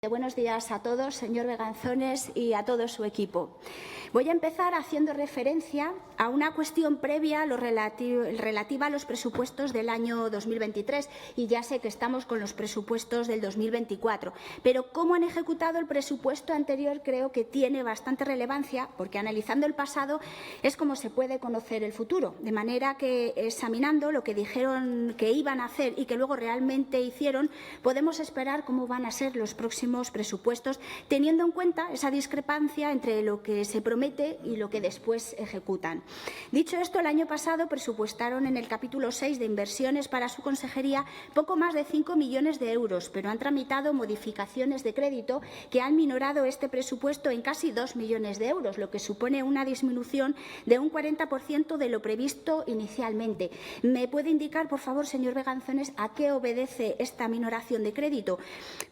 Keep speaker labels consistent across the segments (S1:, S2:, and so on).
S1: Buenos días a todos, señor Beganzones, y a todo su equipo. Voy a empezar haciendo referencia a una cuestión previa relativa a los presupuestos del año 2023, y ya sé que estamos con los presupuestos del 2024, pero cómo han ejecutado el presupuesto anterior creo que tiene bastante relevancia, porque analizando el pasado es como se puede conocer el futuro, de manera que examinando lo que dijeron que iban a hacer y que luego realmente hicieron, podemos esperar cómo van a ser los próximos presupuestos, teniendo en cuenta esa discrepancia entre lo que se promete y lo que después ejecutan. Dicho esto, el año pasado presupuestaron en el capítulo 6 de inversiones para su consejería poco más de 5 millones de euros, pero han tramitado modificaciones de crédito que han minorado este presupuesto en casi 2 millones de euros, lo que supone una disminución de un 40% de lo previsto inicialmente. ¿Me puede indicar, por favor, señor Beganzones, a qué obedece esta minoración de crédito?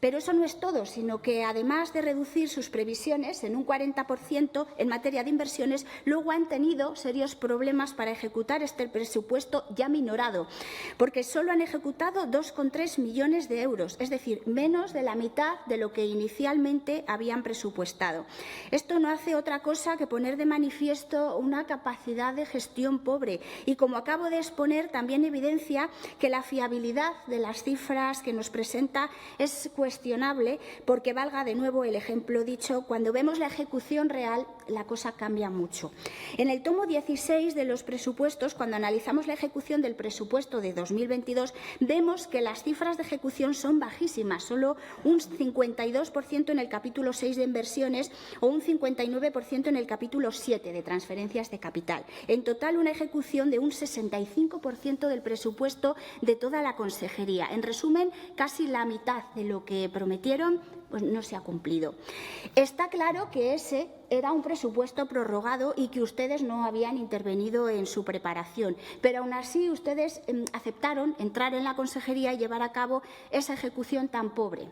S1: Pero eso no es todo, sino que además de reducir sus previsiones en un 40% en materia de inversiones, luego han tenido serios problemas para ejecutar este presupuesto ya minorado, porque solo han ejecutado 2,3 millones de euros, es decir, menos de la mitad de lo que inicialmente habían presupuestado. Esto no hace otra cosa que poner de manifiesto una capacidad de gestión pobre y, como acabo de exponer, también evidencia que la fiabilidad de las cifras que nos presenta es cuestionable, porque valga de nuevo el ejemplo dicho, cuando vemos la ejecución real la cosa cambia mucho. En el tomo 16 de los presupuestos, cuando analizamos la ejecución del presupuesto de 2022, vemos que las cifras de ejecución son bajísimas, solo un 52% en el capítulo 6 de inversiones o un 59% en el capítulo 7 de transferencias de capital. En total, una ejecución de un 65% del presupuesto de toda la consejería. En resumen, casi la mitad de lo que prometieron pues no se ha cumplido. Está claro que ese era un presupuesto prorrogado y que ustedes no habían intervenido en su preparación, pero aún así ustedes aceptaron entrar en la consejería y llevar a cabo esa ejecución tan pobre.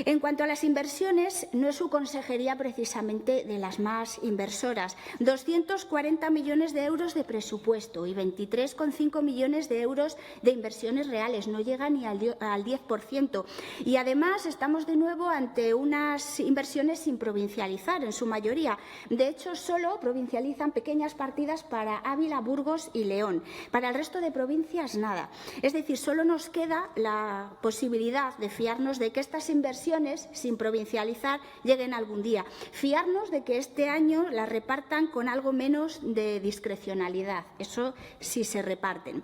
S1: En cuanto a las inversiones, no es su consejería precisamente de las más inversoras. 240 millones de euros de presupuesto y 23,5 millones de euros de inversiones reales, no llega ni al 10%. Y además estamos de nuevo ante unas inversiones sin provincializar en su mayoría. De hecho, solo provincializan pequeñas partidas para Ávila, Burgos y León. Para el resto de provincias, nada. Es decir, solo nos queda la posibilidad de fiarnos de que estas inversiones, sin provincializar, lleguen algún día. Fiarnos de que este año las repartan con algo menos de discrecionalidad. Eso sí se reparten.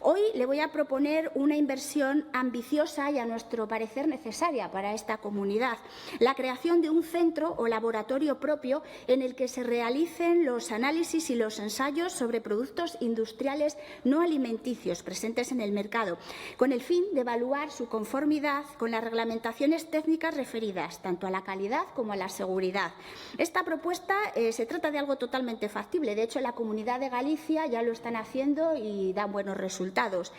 S1: Hoy le voy a proponer una inversión ambiciosa y, a nuestro parecer, necesaria para esta comunidad. La creación de un centro o laboratorio propio en el que se realicen los análisis y los ensayos sobre productos industriales no alimenticios presentes en el mercado, con el fin de evaluar su conformidad con las reglamentaciones técnicas referidas tanto a la calidad como a la seguridad. Esta propuesta se trata de algo totalmente factible. De hecho, en la Comunidad de Galicia ya lo están haciendo y dan buenos resultados.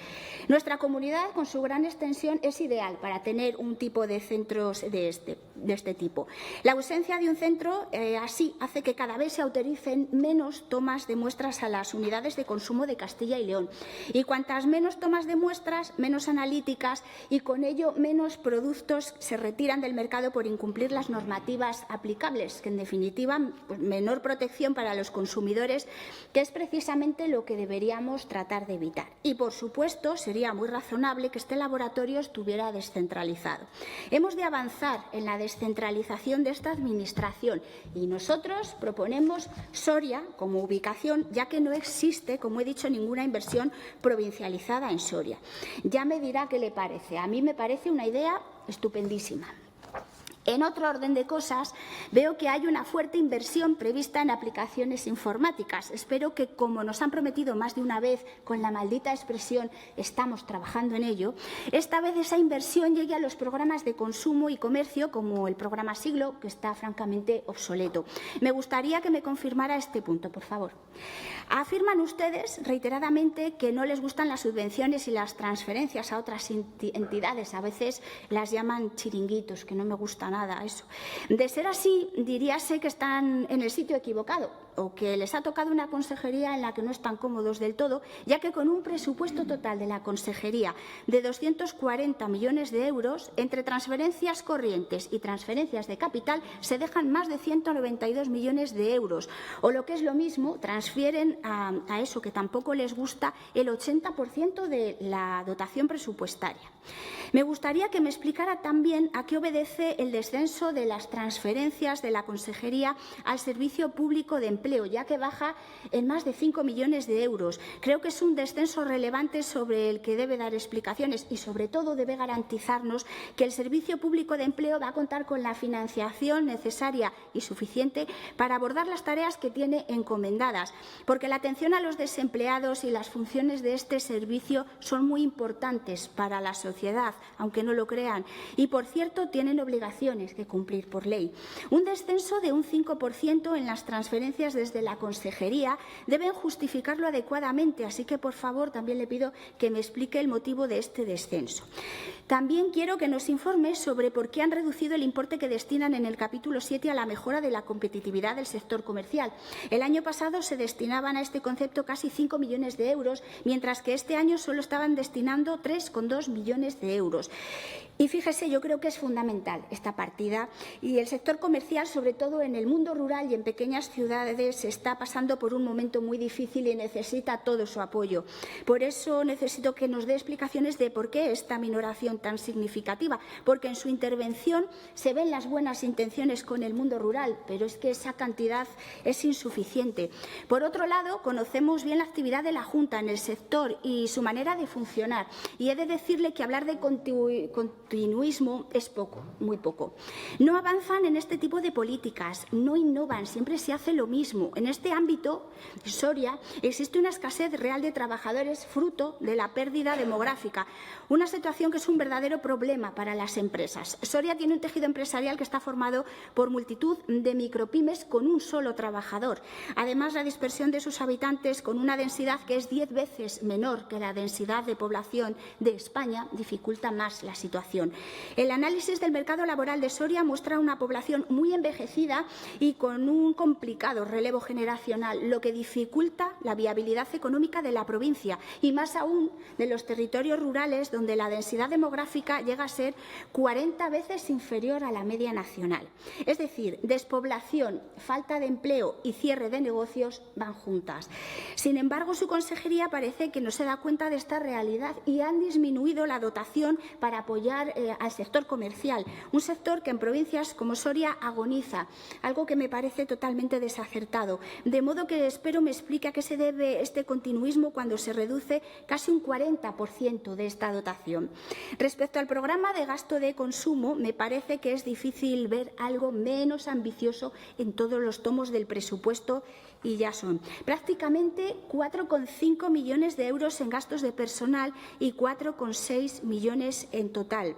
S1: Nuestra comunidad, con su gran extensión, es ideal para tener un tipo de centros de este tipo. La ausencia de un centro así hace que cada vez se autoricen menos tomas de muestras a las unidades de consumo de Castilla y León. Y cuantas menos tomas de muestras, menos analíticas, y con ello menos productos se retiran del mercado por incumplir las normativas aplicables, que en definitiva pues, menor protección para los consumidores, que es precisamente lo que deberíamos tratar de evitar. Y por supuesto sería muy razonable que este laboratorio estuviera descentralizado. Hemos de avanzar en la descentralización de esta administración y nosotros proponemos Soria como ubicación, ya que no existe, como he dicho, ninguna inversión provincializada en Soria. Ya me dirá qué le parece. A mí me parece una idea estupendísima. En otro orden de cosas, veo que hay una fuerte inversión prevista en aplicaciones informáticas. Espero que, como nos han prometido más de una vez con la maldita expresión «estamos trabajando en ello», esta vez esa inversión llegue a los programas de consumo y comercio, como el programa Siglo, que está francamente obsoleto. Me gustaría que me confirmara este punto, por favor. Afirman ustedes reiteradamente que no les gustan las subvenciones y las transferencias a otras entidades. A veces las llaman chiringuitos, que no me gusta nada. nada eso. De ser así, diríase que están en el sitio equivocado o que les ha tocado una consejería en la que no están cómodos del todo, ya que con un presupuesto total de la consejería de 240 millones de euros, entre transferencias corrientes y transferencias de capital, se dejan más de 192 millones de euros. O lo que es lo mismo, transfieren a eso que tampoco les gusta el 80% de la dotación presupuestaria. Me gustaría que me explicara también a qué obedece el descenso de las transferencias de la Consejería al Servicio Público de Empleo, ya que baja en más de 5 millones de euros. Creo que es un descenso relevante sobre el que debe dar explicaciones y, sobre todo, debe garantizarnos que el Servicio Público de Empleo va a contar con la financiación necesaria y suficiente para abordar las tareas que tiene encomendadas, porque la atención a los desempleados y las funciones de este servicio son muy importantes para la sociedad, aunque no lo crean, y, por cierto, tienen obligaciones que cumplir por ley. Un descenso de un 5% en las transferencias desde la Consejería deben justificarlo adecuadamente, así que, por favor, también le pido que me explique el motivo de este descenso. También quiero que nos informe sobre por qué han reducido el importe que destinan en el capítulo 7 a la mejora de la competitividad del sector comercial. El año pasado se destinaban a este concepto casi 5 millones de euros, mientras que este año solo estaban destinando 3,2 millones de euros. Y fíjese, yo creo que es fundamental esta partida y el sector comercial, sobre todo en el mundo rural y en pequeñas ciudades, está pasando por un momento muy difícil y necesita todo su apoyo. Por eso necesito que nos dé explicaciones de por qué esta minoración tan significativa, porque en su intervención se ven las buenas intenciones con el mundo rural, pero es que esa cantidad es insuficiente. Por otro lado, conocemos bien la actividad de la Junta en el sector y su manera de funcionar, y he de decirle que hablar de continuismo es poco, muy poco. No avanzan en este tipo de políticas, no innovan, siempre se hace lo mismo. En este ámbito, Soria, existe una escasez real de trabajadores fruto de la pérdida demográfica, una situación que es un verdadero problema para las empresas. Soria tiene un tejido empresarial que está formado por multitud de micropymes con un solo trabajador. Además, la dispersión de sus habitantes con una densidad que es 10 veces menor que la densidad de población de España dificulta más la situación. El análisis del mercado laboral de Soria muestra una población muy envejecida y con un complicado relevo generacional, lo que dificulta la viabilidad económica de la provincia y más aún de los territorios rurales, donde la densidad demográfica llega a ser 40 veces inferior a la media nacional. Es decir, despoblación, falta de empleo y cierre de negocios van juntas. Sin embargo, su consejería parece que no se da cuenta de esta realidad y han disminuido la dotación para apoyar al sector comercial, un sector que en provincias como Soria agoniza, algo que me parece totalmente desacertado. De modo que espero me explique a qué se debe este continuismo cuando se reduce casi un 40% de esta dotación. Respecto al programa de gasto de consumo, me parece que es difícil ver algo menos ambicioso en todos los tomos del presupuesto y ya son prácticamente 4,5 millones de euros en gastos de personal y 4,6 millones en total.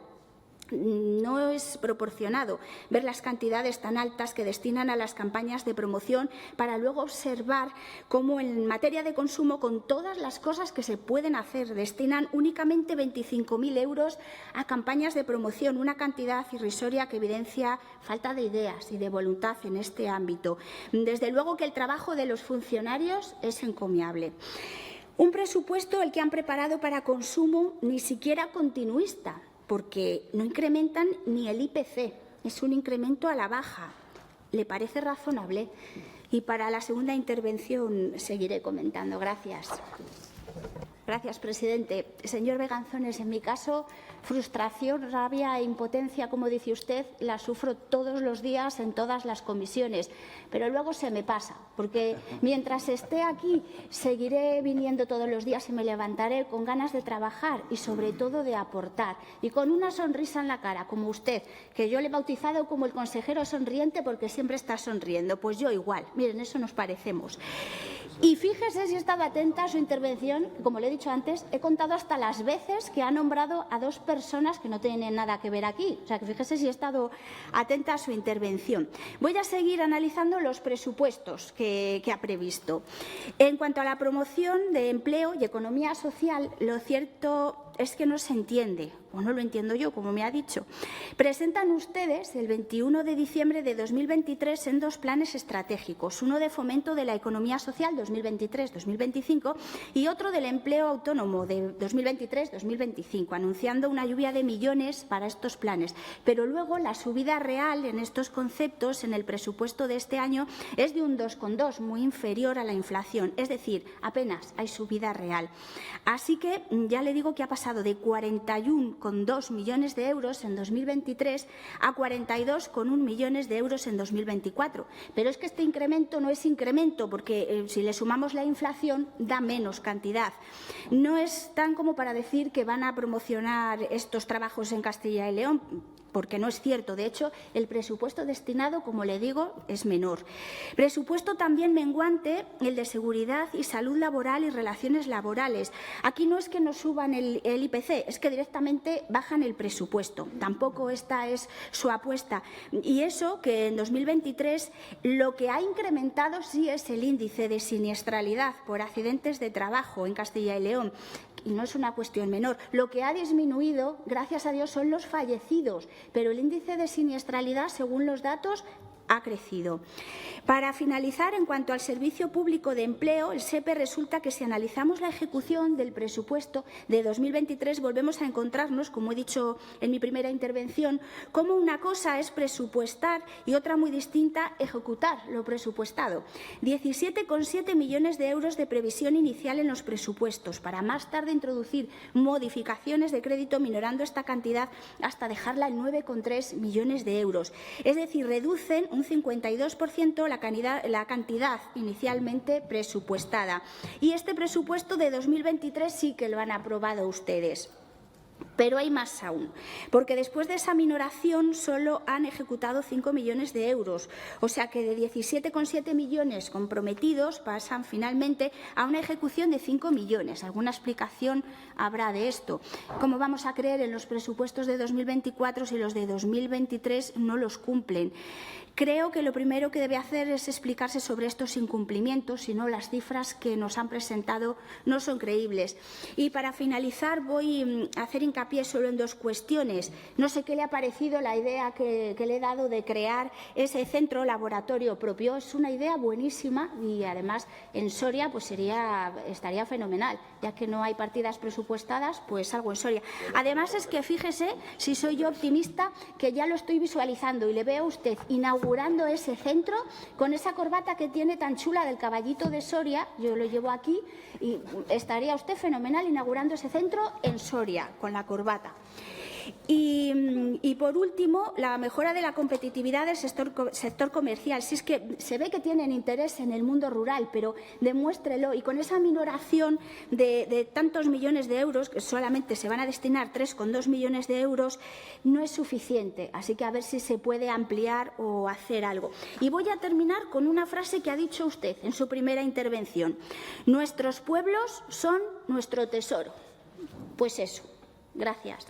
S1: No es proporcionado ver las cantidades tan altas que destinan a las campañas de promoción para luego observar cómo en materia de consumo, con todas las cosas que se pueden hacer, destinan únicamente 25.000 euros a campañas de promoción, una cantidad irrisoria que evidencia falta de ideas y de voluntad en este ámbito. Desde luego que el trabajo de los funcionarios es encomiable. Un presupuesto el que han preparado para consumo ni siquiera continuista, porque no incrementan ni el IPC, es un incremento a la baja. ¿Le parece razonable? Y para la segunda intervención seguiré comentando. Gracias. Gracias, presidente. Señor Beganzones, en mi caso, frustración, rabia e impotencia, como dice usted, la sufro todos los días en todas las comisiones, pero luego se me pasa, porque mientras esté aquí seguiré viniendo todos los días y me levantaré con ganas de trabajar y sobre todo de aportar y con una sonrisa en la cara, como usted, que yo le he bautizado como el consejero sonriente porque siempre está sonriendo. Pues yo igual, miren, eso nos parecemos. Y fíjese si he estado atenta a su intervención, como le he dicho antes, he contado hasta las veces que ha nombrado a dos personas que no tienen nada que ver aquí. O sea, que fíjese si he estado atenta a su intervención. Voy a seguir analizando los presupuestos que ha previsto. En cuanto a la promoción de empleo y economía social, lo cierto es que no se entiende o no lo entiendo yo, como me ha dicho. Presentan ustedes el 21 de diciembre de 2023 en 2 planes estratégicos, uno de fomento de la economía social 2023-2025 y otro del empleo autónomo de 2023-2025, anunciando una lluvia de millones para estos planes. Pero luego la subida real en estos conceptos en el presupuesto de este año es de un 2,2, muy inferior a la inflación, es decir, apenas hay subida real. Así que ya le digo que ha pasado de 41,2 millones de euros en 2023 a 42,1 millones de euros en 2024. Pero es que este incremento no es incremento porque si le sumamos la inflación da menos cantidad. No es tan como para decir que van a promocionar estos trabajos en Castilla y León, porque no es cierto. De hecho, el presupuesto destinado, como le digo, es menor. Presupuesto también menguante el de seguridad y salud laboral y relaciones laborales. Aquí no es que nos suban el IPC, es que directamente bajan el presupuesto. Tampoco esta es su apuesta. Y eso que en 2023 lo que ha incrementado sí es el índice de siniestralidad por accidentes de trabajo en Castilla y León. Y no es una cuestión menor. Lo que ha disminuido, gracias a Dios, son los fallecidos, pero el índice de siniestralidad, según los datos, ha crecido. Para finalizar, en cuanto al Servicio Público de Empleo, el SEPE, resulta que si analizamos la ejecución del presupuesto de 2023 volvemos a encontrarnos, como he dicho en mi primera intervención, como una cosa es presupuestar y otra muy distinta ejecutar lo presupuestado. 17,7 millones de euros de previsión inicial en los presupuestos, para más tarde introducir modificaciones de crédito minorando esta cantidad hasta dejarla en 9,3 millones de euros. Es decir, reducen un 52% la cantidad inicialmente presupuestada. Y este presupuesto de 2023 sí que lo han aprobado ustedes. Pero hay más aún, porque después de esa minoración solo han ejecutado 5 millones de euros, o sea que de 17,7 millones comprometidos pasan finalmente a una ejecución de 5 millones. ¿Alguna explicación habrá de esto? ¿Cómo vamos a creer en los presupuestos de 2024 si los de 2023 no los cumplen? Creo que lo primero que debe hacer es explicarse sobre estos incumplimientos, si no las cifras que nos han presentado no son creíbles. Y para finalizar voy a hacer hincapié solo en 2 cuestiones. No sé qué le ha parecido la idea que le he dado de crear ese centro laboratorio propio. Es una idea buenísima y además en Soria pues estaría fenomenal, ya que no hay partidas presupuestadas, pues algo en Soria. Además es que fíjese, si soy yo optimista, que ya lo estoy visualizando y le veo a usted inaugurando ese centro con esa corbata que tiene tan chula del caballito de Soria. Yo lo llevo aquí y estaría usted fenomenal inaugurando ese centro en Soria con la corbata. Y por último, la mejora de la competitividad del sector comercial. Si es que se ve que tienen interés en el mundo rural, pero demuéstrelo. Y con esa minoración de tantos millones de euros, que solamente se van a destinar 3,2 millones de euros, no es suficiente. Así que a ver si se puede ampliar o hacer algo. Y voy a terminar con una frase que ha dicho usted en su primera intervención. Nuestros pueblos son nuestro tesoro. Pues eso. Gracias.